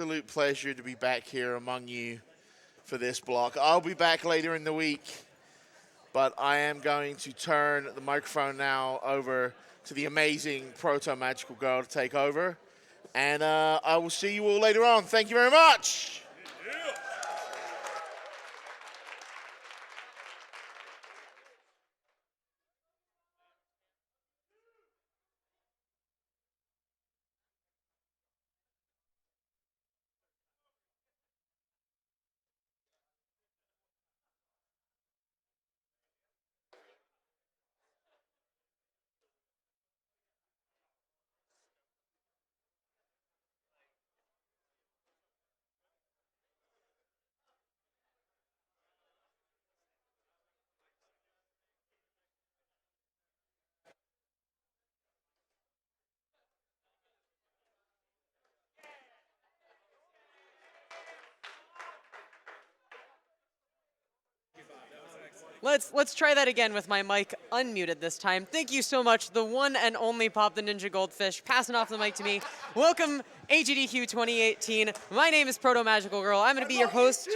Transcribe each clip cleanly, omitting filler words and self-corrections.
absolute pleasure to be back here among you for this block. I'll be back later in the week, but I am going to turn the microphone now over to the amazing Proto Magical Girl to take over. And I will see you all later on. Thank you very much. Let's try that again with my mic unmuted this time. Thank you so much, the one and only Pop the Ninja Goldfish, passing off the mic to me. Welcome, AGDQ 2018. My name is Proto Magical Girl. I'm going to be your host.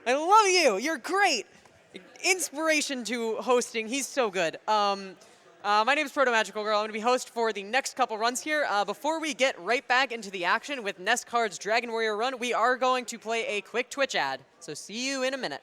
I love you. You're great. Inspiration to hosting. He's so good. My name is Proto Magical Girl. I'm going to be host for the next couple runs here. Before we get right back into the action with NEScard's Dragon Warrior run, we are going to play a quick Twitch ad. So see you in a minute.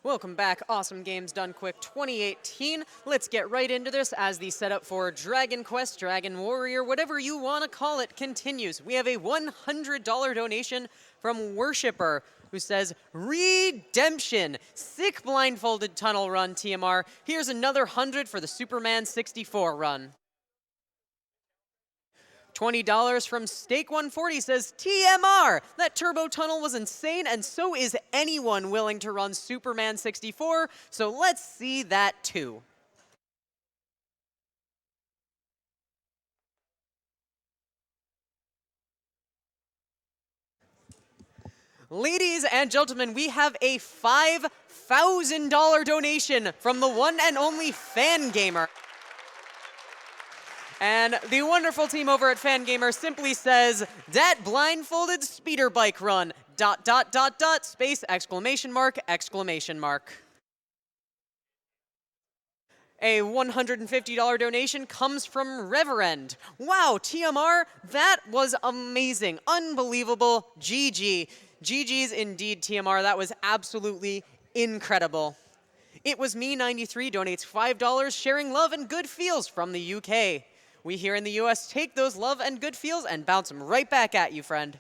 Welcome back, Awesome Games Done Quick 2018. Let's get right into this as the setup for Dragon Quest, Dragon Warrior, whatever you want to call it, continues. We have a $100 donation from Worshipper, who says, Redemption, sick blindfolded tunnel run, TMR. Here's another 100 for the Superman 64 run. $20 from Steak140 says, TMR! That turbo tunnel was insane, and so is anyone willing to run Superman 64, so let's see that too. Ladies and gentlemen, we have a $5,000 donation from the one and only Fangamer. And the wonderful team over at Fangamer simply says, that blindfolded speeder bike run, ... space, exclamation mark, exclamation mark. A $150 donation comes from Reverend. Wow, TMR, that was amazing, unbelievable, GG. GG's indeed, TMR, that was absolutely incredible. It Was Me 93 donates $5, sharing love and good feels from the UK. We here in the US take those love and good feels and bounce them right back at you, friend.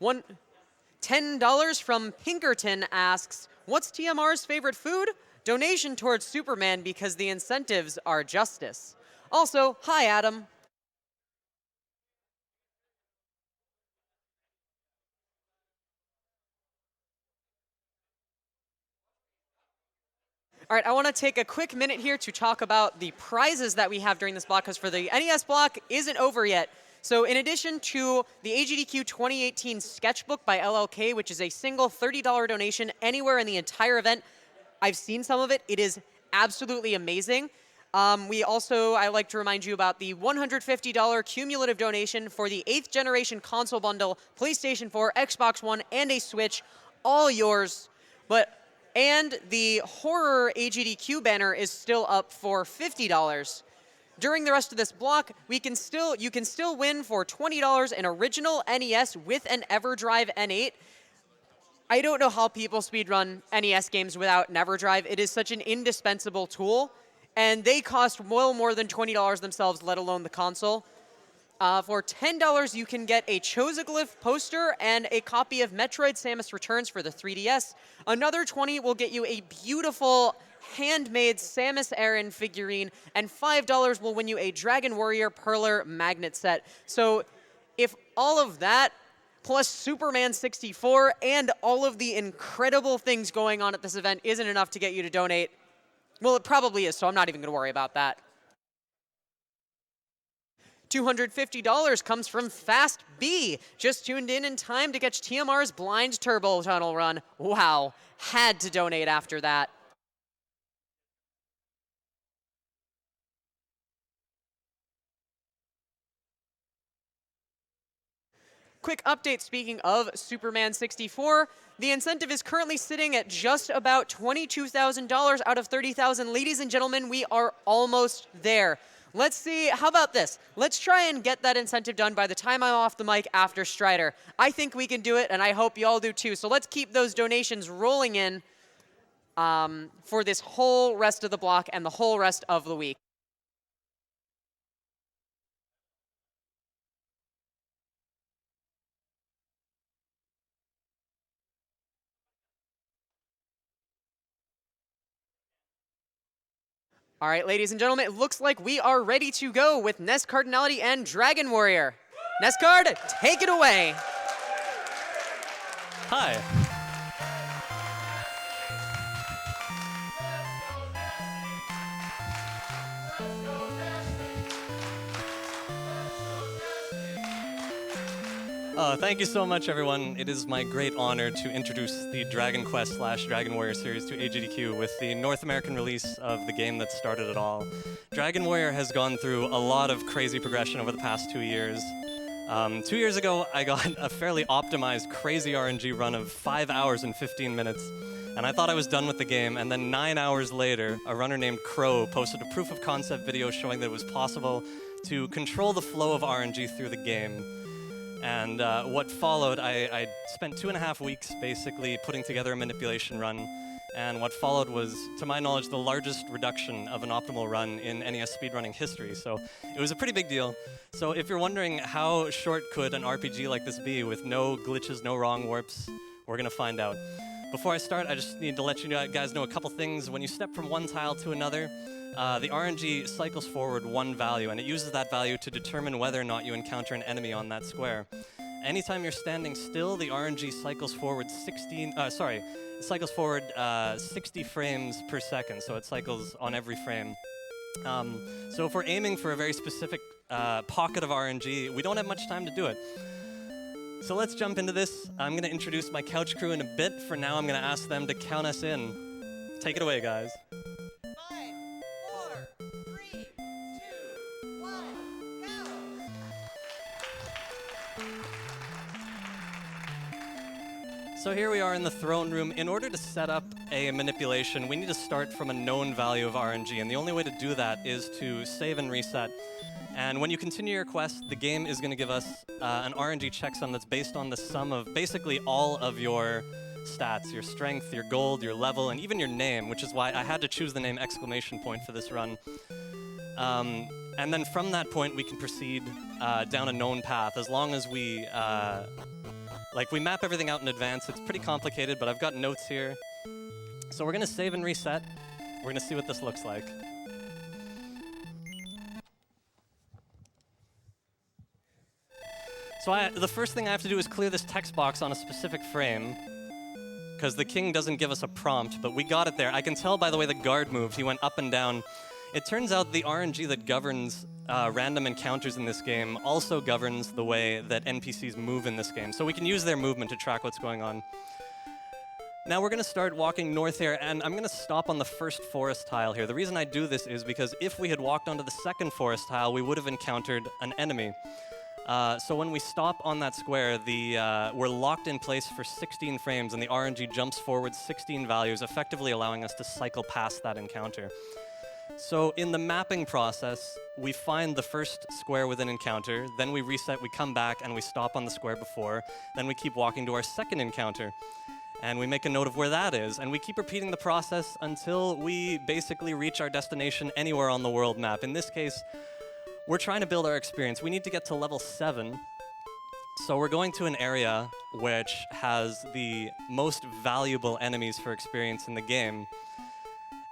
$10 from Pinkerton asks, what's TMR's favorite food? Donation towards Superman because the incentives are justice. Also, hi, Adam. All right, I want to take a quick minute here to talk about the prizes that we have during this block, because for the NES block isn't over yet. So in addition to the AGDQ 2018 sketchbook by LLK, which is a single $30 donation anywhere in the entire event, I've seen some of it. It is absolutely amazing. I like to remind you about the $150 cumulative donation for the 8th generation console bundle, PlayStation 4, Xbox One, and a Switch, all yours. And the horror AGDQ banner is still up for $50. During the rest of this block, you can still win for $20 an original NES with an EverDrive N8. I don't know how people speedrun NES games without an EverDrive. It is such an indispensable tool, and they cost well more than $20 themselves, let alone the console. For $10, you can get a Chosaglyph poster and a copy of Metroid Samus Returns for the 3DS. Another $20 will get you a beautiful handmade Samus Aran figurine, and $5 will win you a Dragon Warrior Perler magnet set. So if all of that, plus Superman 64, and all of the incredible things going on at this event isn't enough to get you to donate, well, it probably is, so I'm not even going to worry about that. $250 comes from Fast B. Just tuned in time to catch TMR's Blind Turbo Tunnel Run. Wow, had to donate after that. Quick update, speaking of Superman 64, the incentive is currently sitting at just about $22,000 out of $30,000. Ladies and gentlemen, we are almost there. Let's see, how about this? Let's try and get that incentive done by the time I'm off the mic after Strider. I think we can do it, and I hope you all do too. So let's keep those donations rolling in for this whole rest of the block and the whole rest of the week. All right, ladies and gentlemen, it looks like we are ready to go with NEScardinality and Dragon Warrior. NEScard, take it away. Hi. Thank you so much, everyone. It is my great honor to introduce the Dragon Quest / Dragon Warrior series to AGDQ with the North American release of the game that started it all. Dragon Warrior has gone through a lot of crazy progression over the past 2 years. 2 years ago, I got a fairly optimized, crazy RNG run of 5 hours and 15 minutes, and I thought I was done with the game, and then 9 hours later, a runner named Crow posted a proof of concept video showing that it was possible to control the flow of RNG through the game. And what followed, I spent 2.5 weeks basically putting together a manipulation run, and what followed was, to my knowledge, the largest reduction of an optimal run in NES speedrunning history, so it was a pretty big deal. So if you're wondering how short could an RPG like this be with no glitches, no wrong warps, we're gonna find out. Before I start, I just need to let you guys know a couple things. When you step from one tile to another, the RNG cycles forward one value, and it uses that value to determine whether or not you encounter an enemy on that square. Anytime you're standing still, the RNG cycles forward 60 frames per second, so it cycles on every frame. So if we're aiming for a very specific pocket of RNG, we don't have much time to do it. So let's jump into this. I'm going to introduce my couch crew in a bit. For now, I'm going to ask them to count us in. Take it away, guys. So here we are in the throne room. In order to set up a manipulation, we need to start from a known value of RNG, and the only way to do that is to save and reset. And when you continue your quest, the game is going to give us an RNG checksum that's based on the sum of basically all of your stats, your strength, your gold, your level, and even your name, which is why I had to choose the name ! For this run. And then from that point, we can proceed down a known path, as long as we we map everything out in advance. It's pretty complicated, but I've got notes here. So we're going to save and reset. We're going to see what this looks like. So the first thing I have to do is clear this text box on a specific frame, because the king doesn't give us a prompt, but we got it there. I can tell by the way the guard moved. He went up and down. It turns out the RNG that governs random encounters in this game also governs the way that NPCs move in this game. So we can use their movement to track what's going on. Now we're going to start walking north here, and I'm going to stop on the first forest tile here. The reason I do this is because if we had walked onto the second forest tile, we would have encountered an enemy. So when we stop on that square, we're locked in place for 16 frames, and the RNG jumps forward 16 values, effectively allowing us to cycle past that encounter. So in the mapping process, we find the first square with an encounter, then we reset, we come back, and we stop on the square before, then we keep walking to our second encounter. And we make a note of where that is, and we keep repeating the process until we basically reach our destination anywhere on the world map. In this case, we're trying to build our experience. We need to get to level 7, so we're going to an area which has the most valuable enemies for experience in the game.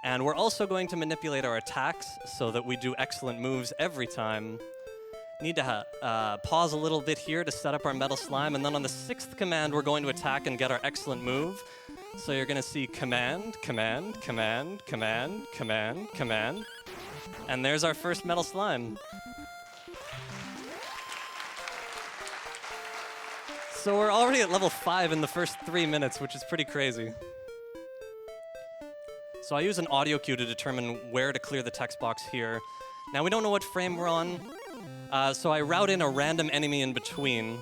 And we're also going to manipulate our attacks so that we do excellent moves every time. Need to pause a little bit here to set up our metal slime, and then on the 6th command, we're going to attack and get our excellent move. So you're going to see command, command, command, command, command, command. And there's our first metal slime. So we're already at level 5 in the first 3 minutes, which is pretty crazy. So I use an audio cue to determine where to clear the text box here. Now we don't know what frame we're on, so I route in a random enemy in between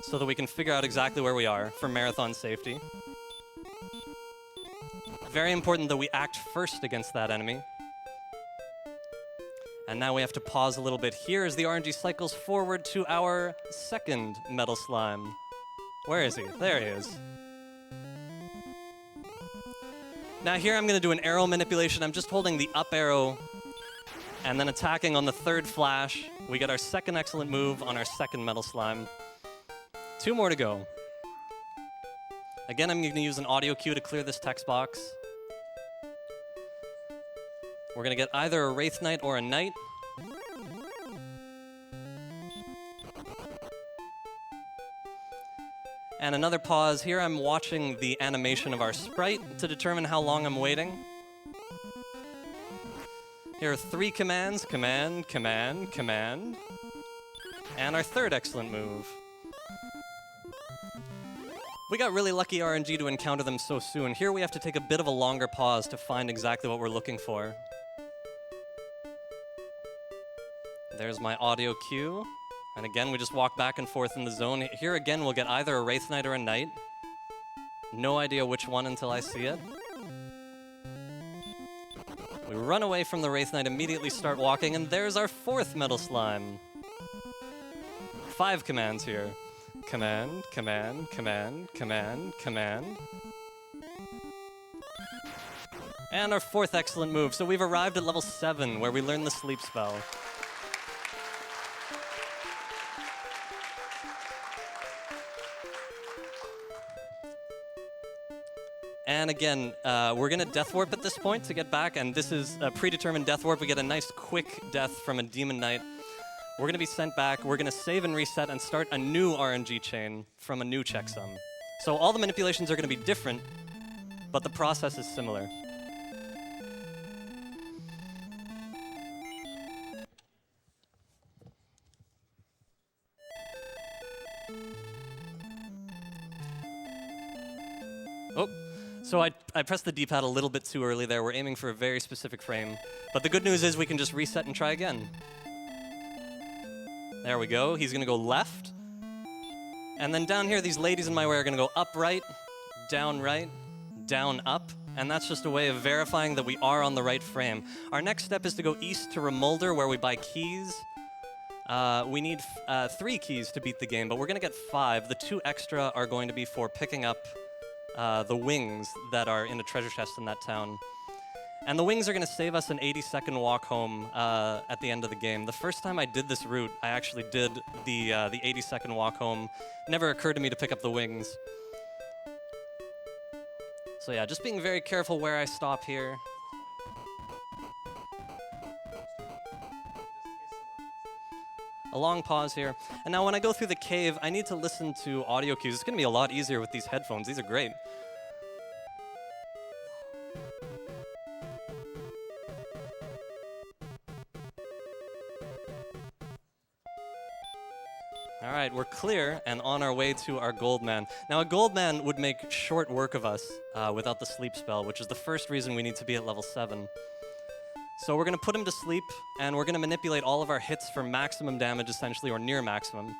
so that we can figure out exactly where we are for marathon safety. Very important that we act first against that enemy. And now we have to pause a little bit here as the RNG cycles forward to our second metal slime. Where is he? There he is. Now here I'm going to do an arrow manipulation. I'm just holding the up arrow and then attacking on the 3rd flash. We get our second excellent move on our second metal slime. 2 more to go. Again, I'm going to use an audio cue to clear this text box. We're going to get either a Wraith Knight or a Knight. And another pause. Here I'm watching the animation of our sprite to determine how long I'm waiting. Here are 3 commands, command, command, command. And our 3rd excellent move. We got really lucky RNG to encounter them so soon. Here we have to take a bit of a longer pause to find exactly what we're looking for. There's my audio cue. And again, we just walk back and forth in the zone. Here again, we'll get either a Wraith Knight or a Knight. No idea which one until I see it. We run away from the Wraith Knight, immediately start walking, and there's our 4th metal slime. 5 commands here. Command, command, command, command, command. And our 4th excellent move. So we've arrived at level 7, where we learn the sleep spell. And again, we're going to death warp at this point to get back, and this is a predetermined death warp. We get a nice quick death from a Demon Knight. We're going to be sent back. We're going to save and reset and start a new RNG chain from a new checksum. So all the manipulations are going to be different, but the process is similar. Oh. So I pressed the D-pad a little bit too early there. We're aiming for a very specific frame. But the good news is we can just reset and try again. There we go. He's going to go left. And then down here, these ladies in my way are going to go up right, down, down, up. And that's just a way of verifying that we are on the right frame. Our next step is to go east to Remulder, where we buy keys. We need 3 keys to beat the game, but we're going to get 5. The 2 extra are going to be for picking up the wings that are in a treasure chest in that town. And the wings are going to save us an 80-second walk home at the end of the game. The first time I did this route, I actually did the 80-second walk home. Never occurred to me to pick up the wings. So yeah, just being very careful where I stop here. A long pause here. And now when I go through the cave, I need to listen to audio cues. It's going to be a lot easier with these headphones. These are great. All right, we're clear and on our way to our gold man. Now, a gold man would make short work of us without the sleep spell, which is the first reason we need to be at level 7. So we're going to put him to sleep, and we're going to manipulate all of our hits for maximum damage, essentially, or near maximum.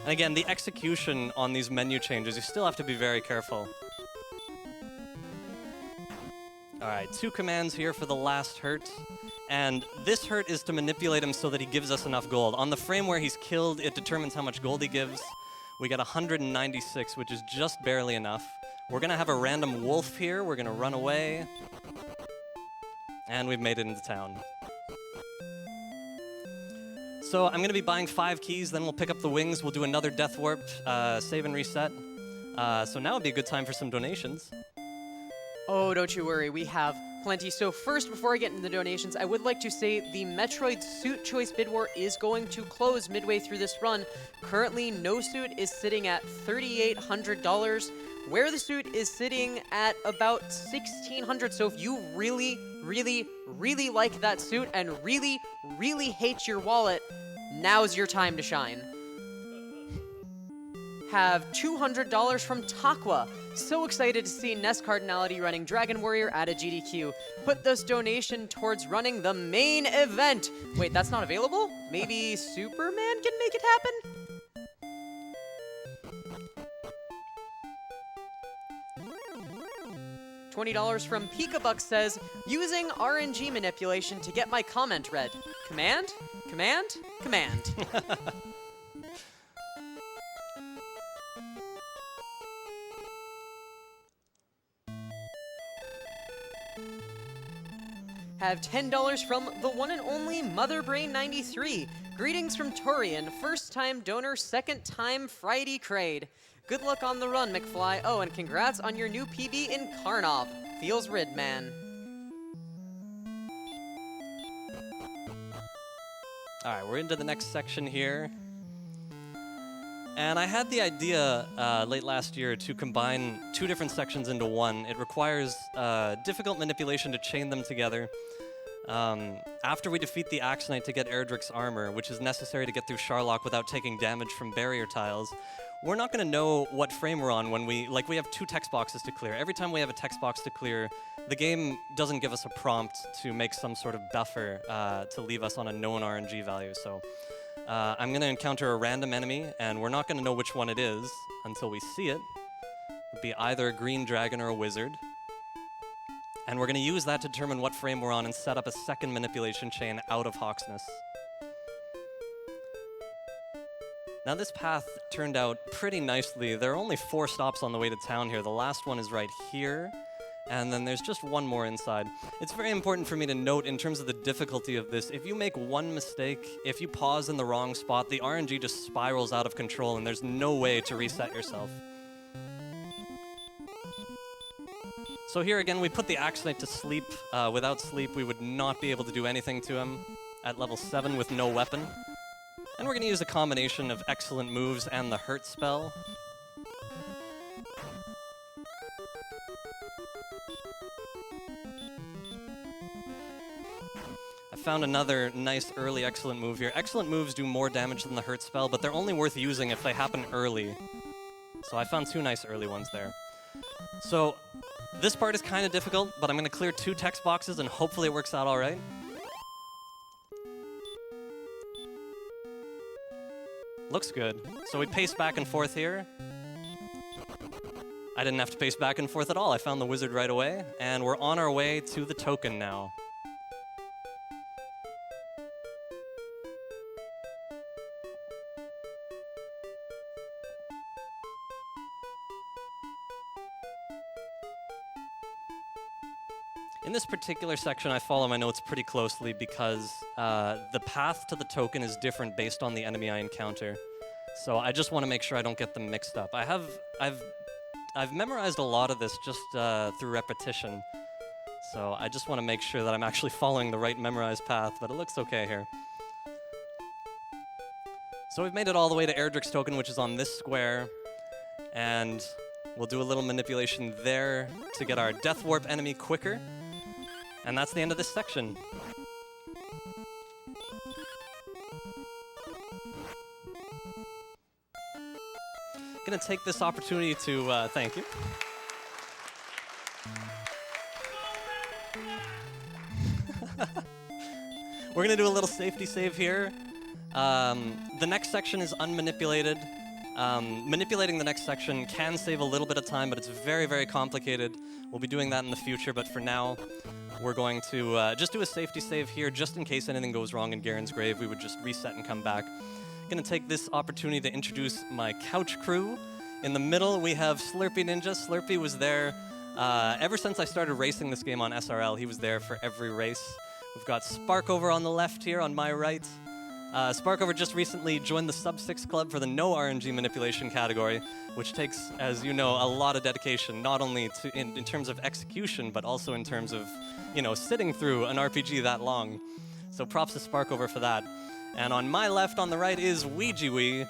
And again, the execution on these menu changes, you still have to be very careful. All right, 2 commands here for the last hurt. And this hurt is to manipulate him so that he gives us enough gold. On the frame where he's killed, it determines how much gold he gives. We get 196, which is just barely enough. We're going to have a random wolf here. We're going to run away. And we've made it into town. So I'm going to be buying 5 keys, then we'll pick up the wings. We'll do another death warp, save and reset. So now would be a good time for some donations. Oh, don't you worry, we have plenty. So first, before I get into the donations, I would like to say the Metroid Suit Choice Bid War is going to close midway through this run. Currently, no suit is sitting at $3,800, where the suit is sitting at about $1,600. So if you really, really, really like that suit and really, really hate your wallet, now's your time to shine. Have $200 from Takwa. So excited to see NEScardinality running Dragon Warrior at AGDQ. Put this donation towards running the main event. Wait, that's not available? Maybe Superman can make it happen? $20 from Pikabuck says, using RNG manipulation to get my comment read. Command? Command? Command. Have $10 from the one and only MotherBrain93. Greetings from Torian, first-time donor, second-time Friday Crade. Good luck on the run, McFly. Oh, and congrats on your new PB in Karnov. Feels rid, man. All right, we're into the next section here. And I had the idea late last year to combine 2 different sections into one. It requires difficult manipulation to chain them together. After we defeat the Axe Knight to get Erdrick's armor, which is necessary to get through Sharlock without taking damage from barrier tiles, we're not going to know what frame we're on when we have 2 text boxes to clear. Every time we have a text box to clear, the game doesn't give us a prompt to make some sort of buffer to leave us on a known RNG value. So I'm going to encounter a random enemy, and we're not going to know which one it is until we see it. It'd be either a green dragon or a wizard. And we're going to use that to determine what frame we're on and set up a second manipulation chain out of Hawksness. Now this path turned out pretty nicely. There are only 4 stops on the way to town here. The last one is right here, and then there's just one more inside. It's very important for me to note in terms of the difficulty of this, if you make one mistake, if you pause in the wrong spot, the RNG just spirals out of control and there's no way to reset yourself. So here again, we put the Axe Knight to sleep. Without sleep, we would not be able to do anything to him at level 7 with no weapon. And we're going to use a combination of excellent moves and the hurt spell. I found another nice early excellent move here. Excellent moves do more damage than the hurt spell, but they're only worth using if they happen early. So I found 2 nice early ones there. So this part is kind of difficult, but I'm going to clear 2 text boxes and hopefully it works out all right. Looks good. So we pace back and forth here. I didn't have to pace back and forth at all. I found the wizard right away, and we're on our way to the token now. In this particular section, I follow my notes pretty closely because the path to the token is different based on the enemy I encounter. So I just want to make sure I don't get them mixed up. I've memorized a lot of this just through repetition. So I just want to make sure that I'm actually following the right memorized path, but it looks okay here. So we've made it all the way to Erdrick's token, which is on this square. And we'll do a little manipulation there to get our Death Warp enemy quicker. And that's the end of this section. Gonna take this opportunity to thank you. We're gonna do a little safety save here. The next section is unmanipulated. Manipulating the next section can save a little bit of time, but it's very, very complicated. We'll be doing that in the future, but for now, we're going to just do a safety save here, just in case anything goes wrong in Garen's grave. We would just reset and come back. Gonna take this opportunity to introduce my couch crew. In the middle, we have Slurpee Ninja. Slurpee was there ever since I started racing this game on SRL. He was there for every race. We've got Sparkover on the left here, on my right. Sparkover just recently joined the Sub-6 Club for the no RNG manipulation category, which takes, as you know, a lot of dedication, not only in terms of execution, but also in terms of, sitting through an RPG that long. So props to Sparkover for that. And on my left, on the right, is Ouijie.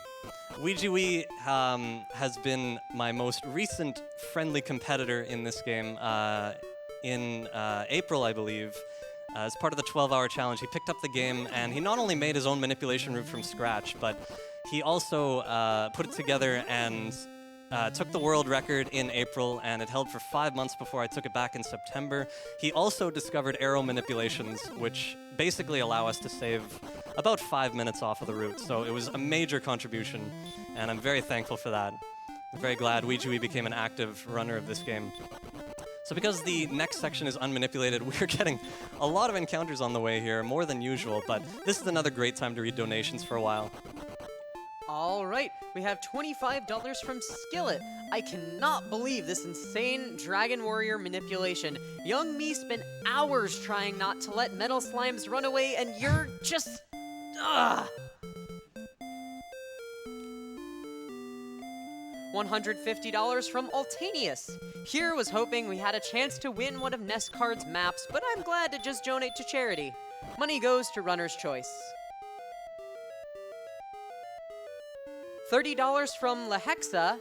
Ouijie has been my most recent friendly competitor in this game. In April, I believe, as part of the 12-hour challenge, he picked up the game, and he not only made his own manipulation route from scratch, but he also put it together and took the world record in April, and it held for 5 months before I took it back in September. He also discovered arrow manipulations, which basically allow us to save about 5 minutes off of the route. So it was a major contribution, and I'm very thankful for that. I'm very glad Ouijie became an active runner of this game. So because the next section is unmanipulated, we're getting a lot of encounters on the way here, more than usual, but this is another great time to read donations for a while. All right, we have $25 from Skillet. I cannot believe this insane Dragon Warrior manipulation. Young me spent hours trying not to let metal slimes run away, and you're just... Ugh! $150 from Altanius. Here was hoping we had a chance to win one of NEScard's maps, but I'm glad to just donate to charity. Money goes to Runner's Choice. $30 from Lehexa.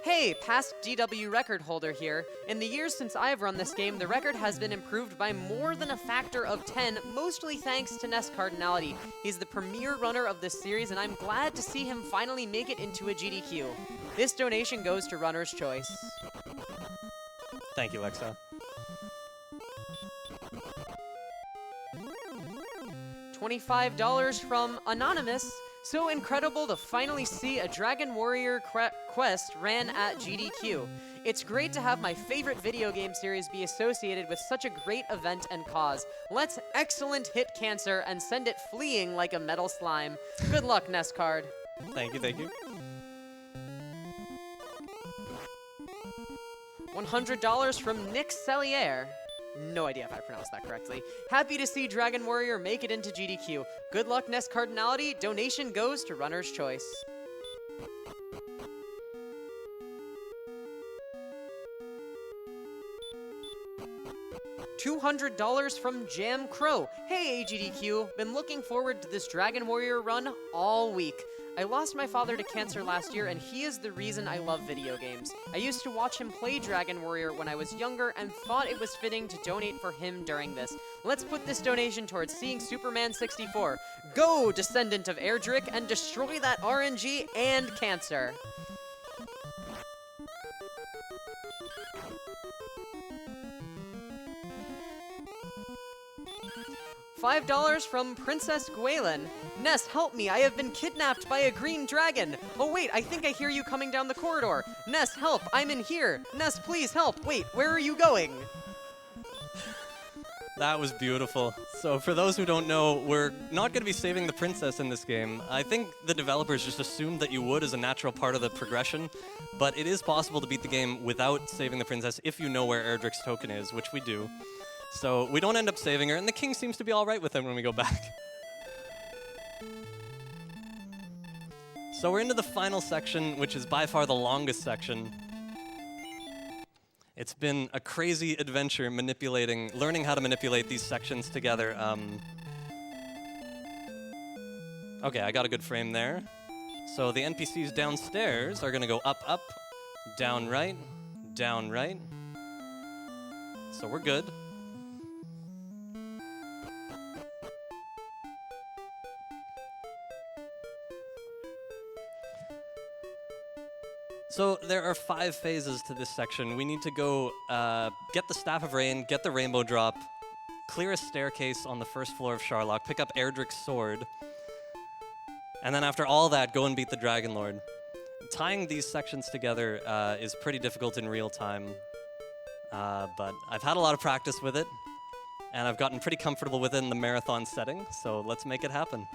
Hey, past DW record holder here. In the years since I've run this game, the record has been improved by more than a factor of 10, mostly thanks to NEScardinality. He's the premier runner of this series, and I'm glad to see him finally make it into a GDQ. This donation goes to Runner's Choice. Thank you, Lexa. $25 from Anonymous. So incredible to finally see a Dragon Warrior quest ran at GDQ. It's great to have my favorite video game series be associated with such a great event and cause. Let's excellent hit Cancer and send it fleeing like a metal slime. Good luck, NEScard. Thank you, thank you. $100 from Nick Cellier. No idea if I pronounced that correctly. Happy to see Dragon Warrior make it into GDQ. Good luck, NEScardinality. Donation goes to Runner's Choice. $200 from Jam Crow. Hey, AGDQ. Been looking forward to this Dragon Warrior run all week. I lost my father to cancer last year, and he is the reason I love video games. I used to watch him play Dragon Warrior when I was younger and thought it was fitting to donate for him during this. Let's put this donation towards seeing Superman 64. Go, descendant of Erdrick, and destroy that RNG and cancer. $5 from Princess Gwaelin. Ness, help me, I have been kidnapped by a green dragon. Oh wait, I think I hear you coming down the corridor. Ness, help, I'm in here. Ness, please help. Wait, where are you going? That was beautiful. So for those who don't know, we're not going to be saving the princess in this game. I think the developers just assumed that you would as a natural part of the progression, but it is possible to beat the game without saving the princess if you know where Erdrick's token is, which we do. So we don't end up saving her, and the king seems to be all right with him when we go back. So we're into the final section, which is by far the longest section. It's been a crazy adventure learning how to manipulate these sections together. Okay, I got a good frame there. So the NPCs downstairs are going to go up, up, down, right, down, right. So we're good. So there are 5 phases to this section. We need to go get the Staff of Rain, get the Rainbow Drop, clear a staircase on the first floor of Sharlock, pick up Erdrick's sword, and then after all that, go and beat the Dragon Lord. Tying these sections together is pretty difficult in real time, but I've had a lot of practice with it, and I've gotten pretty comfortable within the marathon setting, so let's make it happen.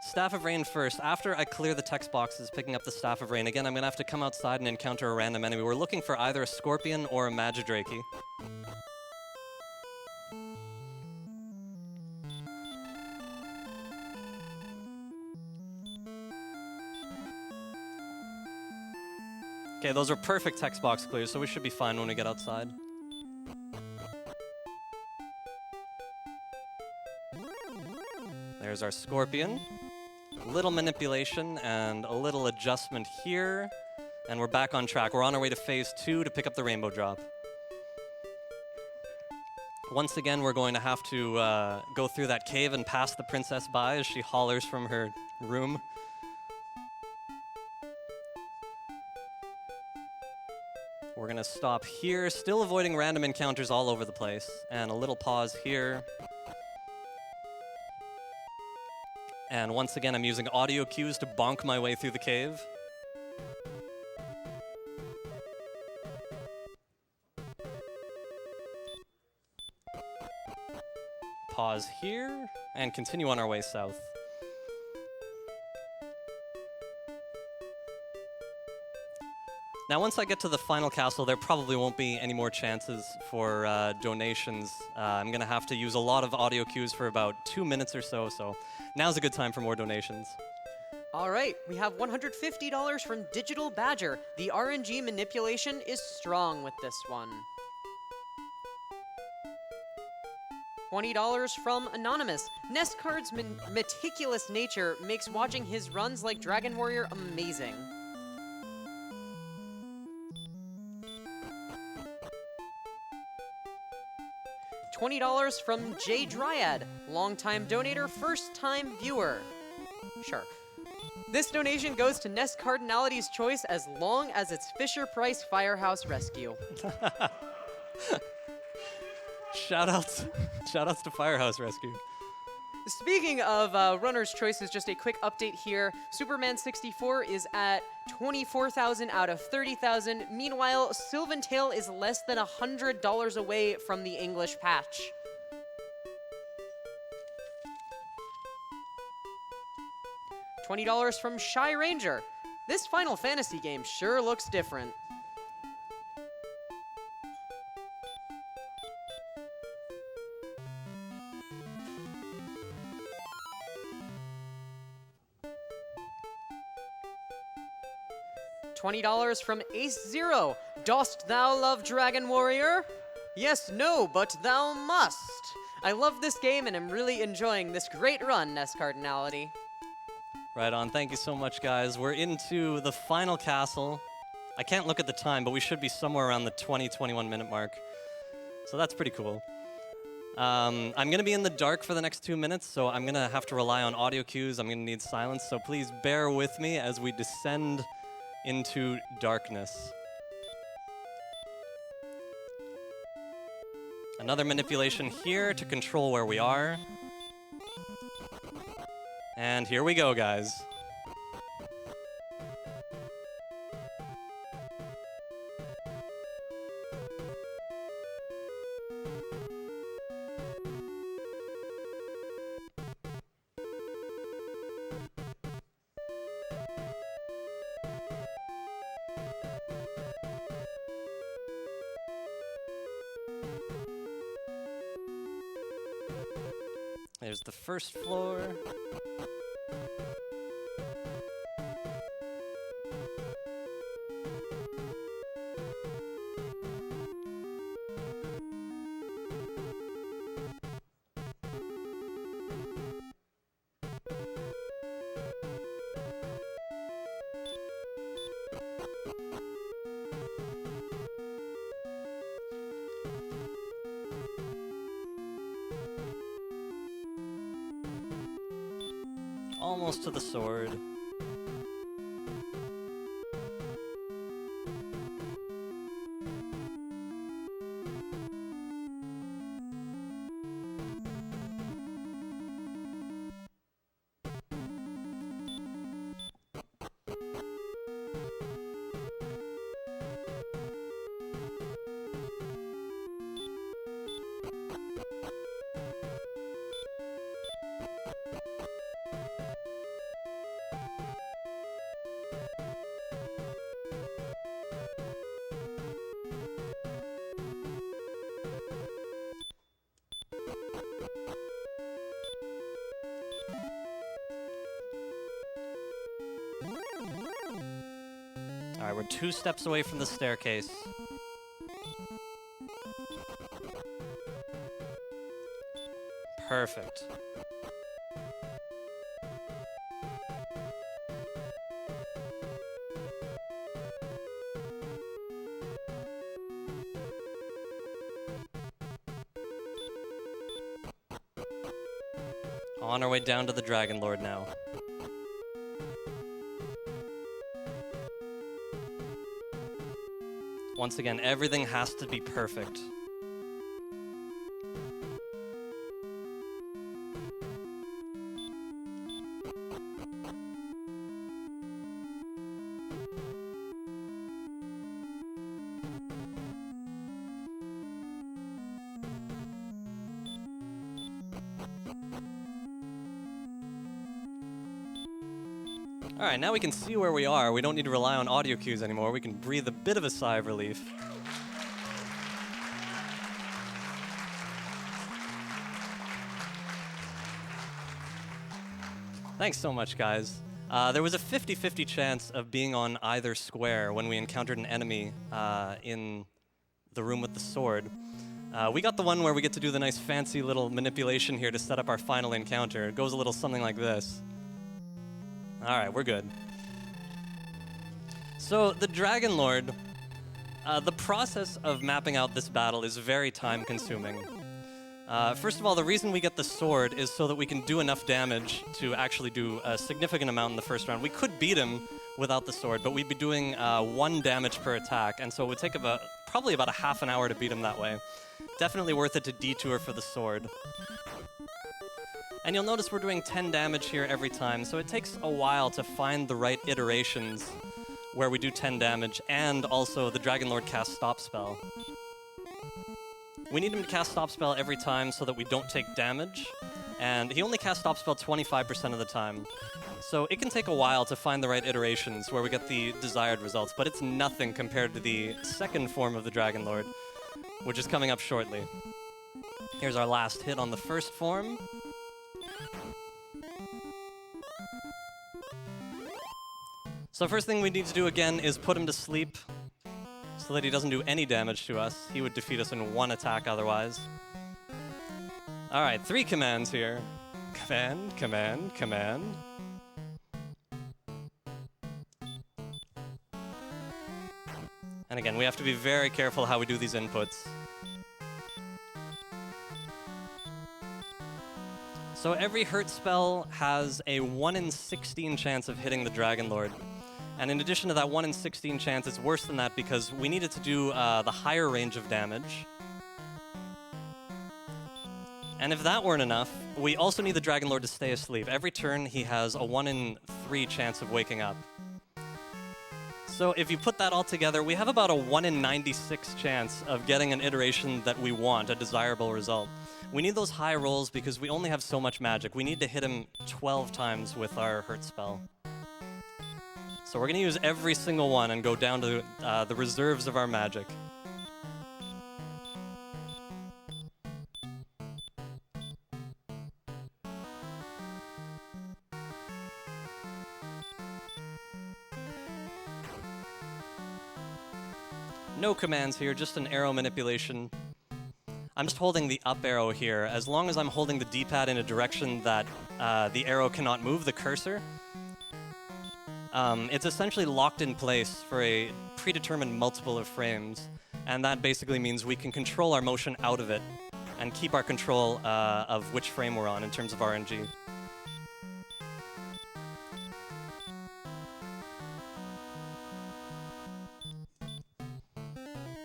Staff of Rain first. After I clear the text boxes picking up the Staff of Rain, again, I'm going to have to come outside and encounter a random enemy. We're looking for either a Scorpion or a Magidrake. Okay, those are perfect text box clears, so we should be fine when we get outside. There's our Scorpion. A little manipulation and a little adjustment here, and we're back on track. We're on our way to phase 2 to pick up the Rainbow Drop. Once again, we're going to have to go through that cave and pass the princess by as she hollers from her room. We're going to stop here, still avoiding random encounters all over the place, and a little pause here. And once again, I'm using audio cues to bonk my way through the cave. Pause here, and continue on our way south. Now, once I get to the final castle, there probably won't be any more chances for donations. I'm going to have to use a lot of audio cues for about 2 minutes or so, so now's a good time for more donations. All right, we have $150 from Digital Badger. The RNG manipulation is strong with this one. $20 from Anonymous. NEScard's meticulous nature makes watching his runs like Dragon Warrior amazing. $20 from J Dryad, longtime donator, first-time viewer. Sure. This donation goes to NEScardinality's choice as long as it's Fisher-Price Firehouse Rescue. Shoutouts to Firehouse Rescue. Speaking of runner's choices, just a quick update here. Superman 64 is at 24,000 out of 30,000. Meanwhile, Sylvan Tale is less than $100 away from the English patch. $20 from Shy Ranger. This Final Fantasy game sure looks different. $20 from Ace Zero. Dost thou love Dragon Warrior? Yes, no, but thou must. I love this game and am really enjoying this great run, NEScardinality. Right on. Thank you so much, guys. We're into the final castle. I can't look at the time, but we should be somewhere around the 21 minute mark. So that's pretty cool. I'm going to be in the dark for the next 2 minutes, so I'm going to have to rely on audio cues. I'm going to need silence, so please bear with me as we descend into darkness. Another manipulation here to control where we are. And here we go, guys. There's the first floor. almost to the sword. All right, we're 2 steps away from the staircase. Perfect. On our way down to the Dragon Lord now. Once again, everything has to be perfect. All right, now we can see where we are. We don't need to rely on audio cues anymore. We can breathe a bit of a sigh of relief. Thanks so much, guys. There was a 50-50 chance of being on either square when we encountered an enemy in the room with the sword. We got the one where we get to do the nice fancy little manipulation here to set up our final encounter. It goes a little something like this. All right, we're good. So the Dragon Lord, the process of mapping out this battle is very time-consuming. First of all, the reason we get the sword is so that we can do enough damage to actually do a significant amount in the first round. We could beat him without the sword, but we'd be doing 1 damage per attack, and so it would take probably about a half an hour to beat him that way. Definitely worth it to detour for the sword. And you'll notice we're doing 10 damage here every time, so it takes a while to find the right iterations where we do 10 damage, and also the Dragon Lord casts Stop Spell. We need him to cast Stop Spell every time so that we don't take damage, and he only casts Stop Spell 25% of the time. So it can take a while to find the right iterations where we get the desired results, but it's nothing compared to the second form of the Dragon Lord, which is coming up shortly. Here's our last hit on the first form. So first thing we need to do again is put him to sleep so that he doesn't do any damage to us. He would defeat us in 1 attack otherwise. All right, 3 commands here. Command, command, command. And again, we have to be very careful how we do these inputs. So every hurt spell has a 1 in 16 chance of hitting the Dragon Lord. And in addition to that 1 in 16 chance, it's worse than that because we needed to do the higher range of damage. And if that weren't enough, we also need the Dragon Lord to stay asleep. Every turn, he has a 1 in 3 chance of waking up. So if you put that all together, we have about a 1 in 96 chance of getting an iteration that we want, a desirable result. We need those high rolls because we only have so much magic. We need to hit him 12 times with our hurt spell. So we're going to use every single one and go down to the reserves of our magic. No commands here, just an arrow manipulation. I'm just holding the up arrow here. As long as I'm holding the D-pad in a direction that the arrow cannot move, the cursor, it's essentially locked in place for a predetermined multiple of frames, and that basically means we can control our motion out of it and keep our control of which frame we're on in terms of RNG.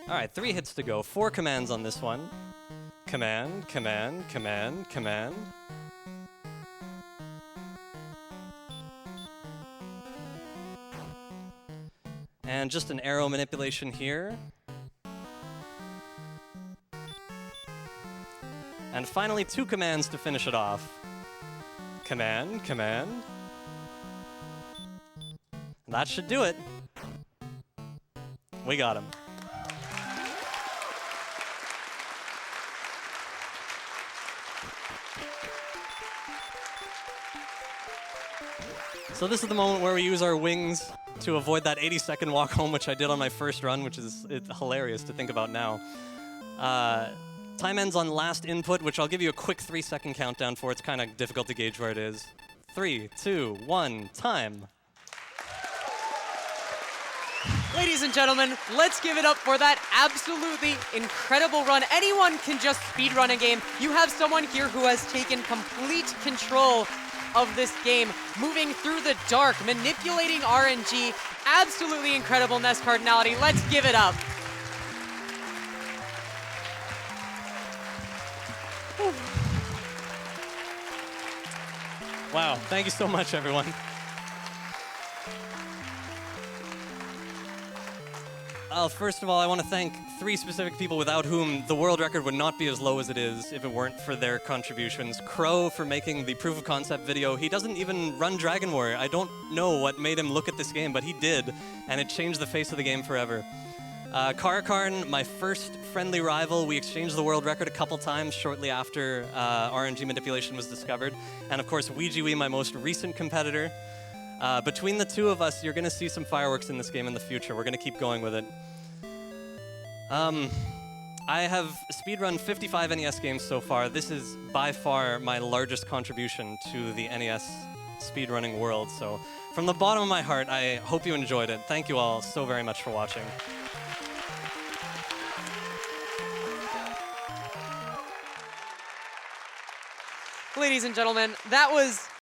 All right, 3 hits to go. 4 commands on this one. Command, command, command, command. And just an arrow manipulation here. And finally, 2 commands to finish it off. Command, command. That should do it. We got him. So this is the moment where we use our wings to avoid that 80-second walk home, which I did on my first run, which is hilarious to think about now. Time ends on last input, which I'll give you a quick 3-second countdown for. It's kind of difficult to gauge where it is. 3, 2, 1, time. Ladies and gentlemen, let's give it up for that absolutely incredible run. Anyone can just speedrun a game. You have someone here who has taken complete control of this game, moving through the dark, manipulating RNG. Absolutely incredible NEScardinality. Let's give it up. Wow, thank you so much, everyone. First of all, I want to thank 3 specific people without whom the world record would not be as low as it is if it weren't for their contributions. Crow for making the proof of concept video. He doesn't even run Dragon Warrior. I don't know what made him look at this game, but he did, and it changed the face of the game forever. Karakarn, my first friendly rival. We exchanged the world record a couple times shortly after RNG manipulation was discovered. And of course, WeeGWee, my most recent competitor. Between the 2 of us, you're going to see some fireworks in this game in the future. We're going to keep going with it. I have speedrun 55 NES games so far. This is by far my largest contribution to the NES speedrunning world. So from the bottom of my heart, I hope you enjoyed it. Thank you all so very much for watching. Ladies and gentlemen, that was